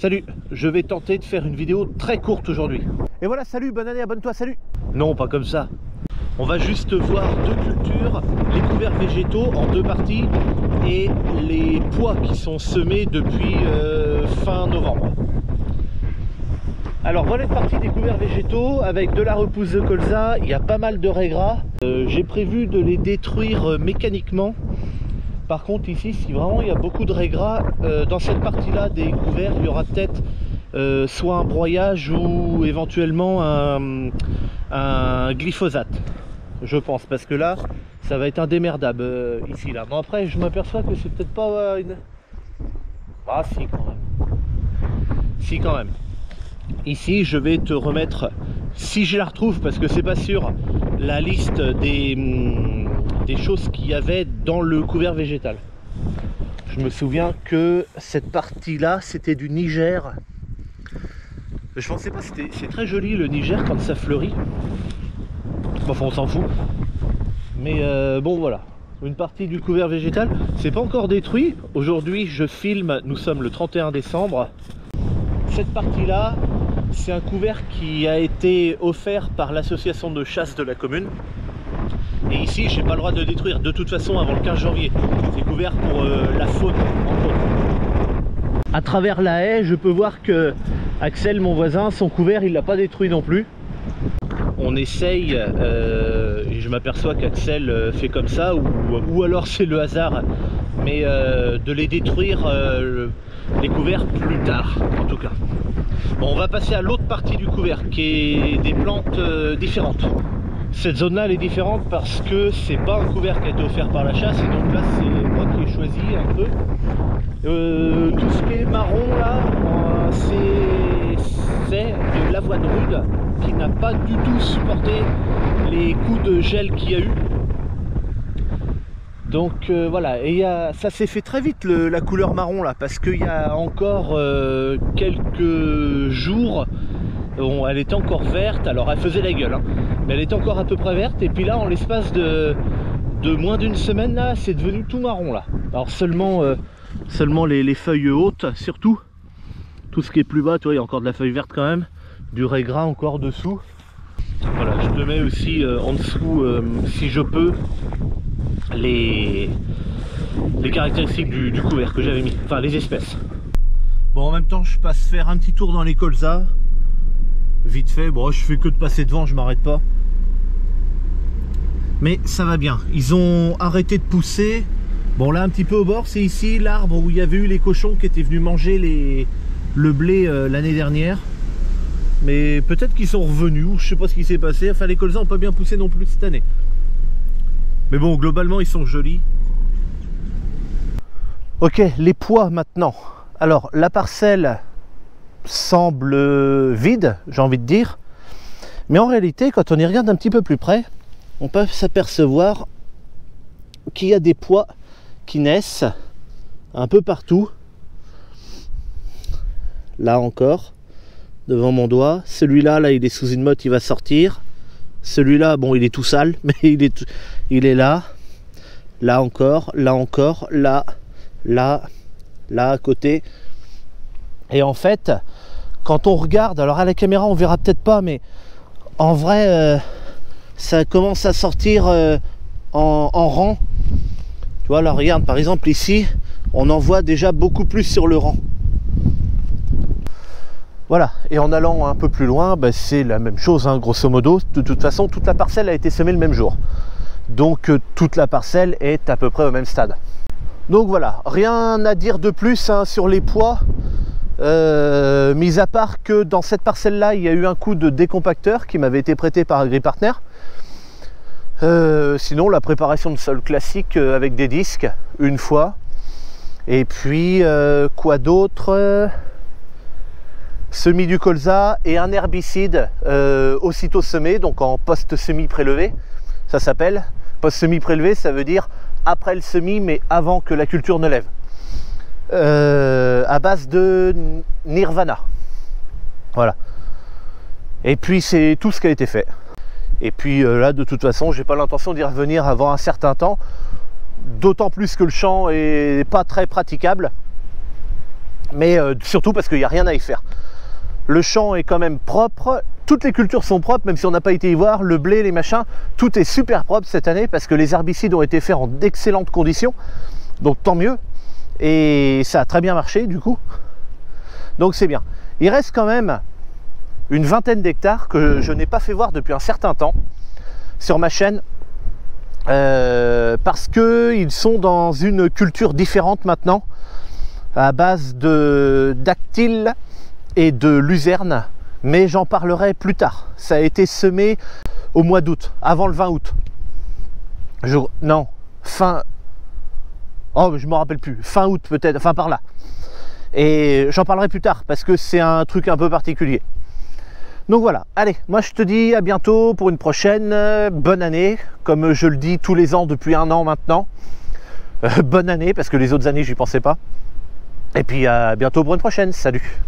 Salut, je vais tenter de faire une vidéo très courte aujourd'hui. Et voilà, salut, bonne année, abonne-toi, salut. Non, pas comme ça. On va juste voir deux cultures, les couverts végétaux en deux parties et les pois qui sont semés depuis fin novembre. Alors voilà une partie des couverts végétaux avec de la repousse de colza, il y a pas mal de raies gras. J'ai prévu de les détruire mécaniquement. Par contre ici, si vraiment il y a beaucoup de raies gras, dans cette partie-là des couverts, il y aura peut-être soit un broyage ou éventuellement un glyphosate, je pense, parce que là, ça va être indémerdable ici, là. Bon après, je m'aperçois que c'est peut-être pas une... Ah si, quand même. Si, quand même. Ici, je vais te remettre, si je la retrouve, parce que c'est pas sûr, la liste des choses qu'il y avait dans le couvert végétal. Je me souviens que cette partie-là, c'était du Niger. Je pensais pas, c'est très joli le Niger quand ça fleurit. Enfin, on s'en fout. Mais bon, voilà. Une partie du couvert végétal, c'est pas encore détruit. Aujourd'hui, je filme, nous sommes le 31 décembre. Cette partie-là, c'est un couvert qui a été offert par l'association de chasse de la commune. Et ici, j'ai pas le droit de détruire de toute façon avant le 15 janvier. C'est couvert pour la faune, entre autres. À travers la haie, je peux voir que Axel, mon voisin, son couvert, il l'a pas détruit non plus. On essaye, et je m'aperçois qu'Axel fait comme ça, ou alors c'est le hasard, mais de les détruire, les couverts, plus tard, en tout cas. Bon, on va passer à l'autre partie du couvert, qui est des plantes différentes. Cette zone-là, elle est différente parce que c'est pas un couvert qui a été offert par la chasse, et donc là, c'est moi qui ai choisi un peu. Tout ce qui est marron, là, c'est de l'avoine rude qui n'a pas du tout supporté les coups de gel qu'il y a eu. Donc voilà, et ça s'est fait très vite la couleur marron là, parce qu'il y a encore quelques jours, elle était encore verte, alors elle faisait la gueule, hein, mais elle était encore à peu près verte, et puis là en l'espace de moins d'une semaine là, c'est devenu tout marron là. Alors seulement les feuilles hautes, surtout, tout ce qui est plus bas, tu vois, il y a encore de la feuille verte quand même, du rai gras encore dessous. Voilà, je te mets aussi en dessous, si je peux, les caractéristiques du couvert que j'avais mis, enfin les espèces. Bon, en même temps, je passe faire un petit tour dans les colzas, vite fait. Bon, je fais que de passer devant, je m'arrête pas. Mais ça va bien, ils ont arrêté de pousser. Bon, là un petit peu au bord, c'est ici l'arbre où il y avait eu les cochons qui étaient venus manger le blé l'année dernière. Mais peut-être qu'ils sont revenus, ou je sais pas ce qui s'est passé. Enfin, les colzas n'ont pas bien poussé non plus cette année. Mais bon, globalement, ils sont jolis. Ok, les pois maintenant. Alors, la parcelle semble vide, j'ai envie de dire. Mais en réalité, quand on y regarde un petit peu plus près, on peut s'apercevoir qu'il y a des pois qui naissent un peu partout. Là encore, devant mon doigt. Celui-là, là, il est sous une motte, il va sortir. Celui-là, bon, il est tout sale, mais il est là. Là encore, là, là à côté. Et en fait, quand on regarde, alors à la caméra, on verra peut-être pas, mais en vrai, ça commence à sortir en rang. Tu vois, là, regarde, par exemple, ici, on en voit déjà beaucoup plus sur le rang. Voilà, et en allant un peu plus loin, bah, c'est la même chose, hein, grosso modo. De toute façon, toute la parcelle a été semée le même jour. Donc toute la parcelle est à peu près au même stade. Donc voilà, rien à dire de plus, hein, sur les pois, mis à part que dans cette parcelle-là, il y a eu un coup de décompacteur qui m'avait été prêté par AgriPartner. Sinon, la préparation de sol classique avec des disques, une fois. Et puis, quoi d'autre ? Semis du colza et un herbicide aussitôt semé, donc en post-semis prélevé, ça s'appelle. Post-semis prélevé, ça veut dire après le semis, mais avant que la culture ne lève. À base de Nirvana. Voilà. Et puis c'est tout ce qui a été fait. Et puis là, de toute façon, j'ai pas l'intention d'y revenir avant un certain temps. D'autant plus que le champ est pas très praticable. Mais surtout parce qu'il n'y a rien à y faire. Le champ est quand même propre, toutes les cultures sont propres, même si on n'a pas été y voir, le blé, les machins, tout est super propre cette année parce que les herbicides ont été faits en d'excellentes conditions, donc tant mieux, et ça a très bien marché du coup, donc c'est bien. Il reste quand même une vingtaine d'hectares que je n'ai pas fait voir depuis un certain temps sur ma chaîne, parce qu'ils sont dans une culture différente maintenant, à base de dactyle et de luzerne, mais j'en parlerai plus tard. Ça a été semé au mois d'août, avant le 20 août. Non, fin... Oh, je me rappelle plus. Fin août peut-être, enfin par là. Et j'en parlerai plus tard, parce que c'est un truc un peu particulier. Donc voilà, allez, moi je te dis à bientôt pour une prochaine. Bonne année, comme je le dis tous les ans depuis un an maintenant. Bonne année, parce que les autres années, j'y pensais pas. Et puis à bientôt pour une prochaine. Salut!